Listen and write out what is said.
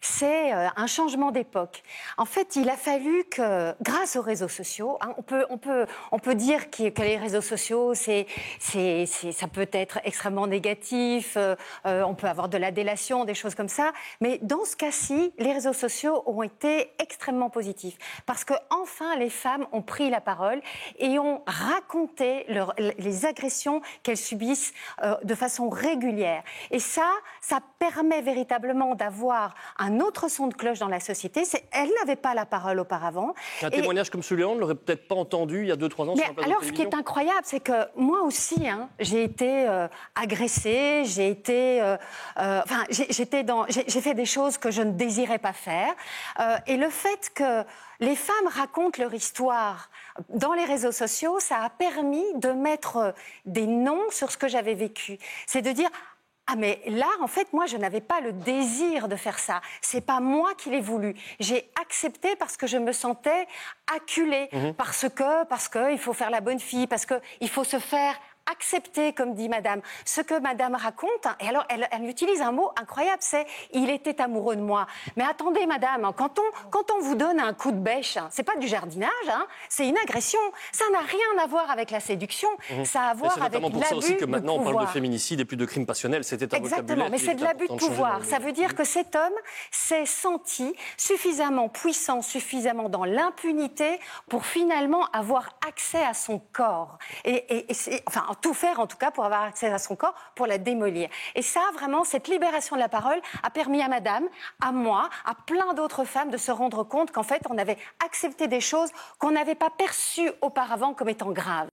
C'est un changement d'époque. En fait, il a fallu que, grâce aux réseaux sociaux, hein, on peut dire que les réseaux sociaux, ça peut être extrêmement négatif, on peut avoir de la délation, des choses comme ça, mais dans ce cas-ci, les réseaux sociaux ont été extrêmement positifs, parce que enfin, les femmes ont pris la parole et ont raconté les agressions qu'elles subissent de façon régulière. Et ça permet véritablement d'avoir un autre son de cloche dans la société. Elle n'avait pas la parole auparavant. Un témoignage comme celui-là, on ne l'aurait peut-être pas entendu il y a 2-3 ans sur un plateau de télévision. Ce qui est incroyable, c'est que moi aussi, j'ai été agressée, j'ai fait des choses que je ne désirais pas faire. Et le fait que les femmes racontent leur histoire dans les réseaux sociaux, ça a permis de mettre des noms sur ce que j'avais vécu. C'est de dire... Ah mais là, en fait, moi, je n'avais pas le désir de faire ça. C'est pas moi qui l'ai voulu. J'ai accepté parce que je me sentais acculée, parce que il faut faire la bonne fille, parce que il faut se faire accepter, comme dit Madame. Ce que Madame raconte, et alors elle utilise un mot incroyable, c'est « il était amoureux de moi ». Mais attendez Madame, quand on vous donne un coup de bêche, c'est pas du jardinage, c'est une agression. Ça n'a rien à voir avec la séduction, ça a à voir avec l'abus de pouvoir. C'est notamment pour ça aussi que maintenant on parle de féminicide et plus de crimes passionnels. C'était un Exactement, mais c'est de l'abus de pouvoir. Ça veut dire que cet homme s'est senti suffisamment puissant, suffisamment dans l'impunité pour finalement avoir accès à son corps. Enfin, tout faire en tout cas pour avoir accès à son corps, pour la démolir. Et ça, vraiment, cette libération de la parole a permis à Madame, à moi, à plein d'autres femmes de se rendre compte qu'en fait, on avait accepté des choses qu'on n'avait pas perçues auparavant comme étant graves.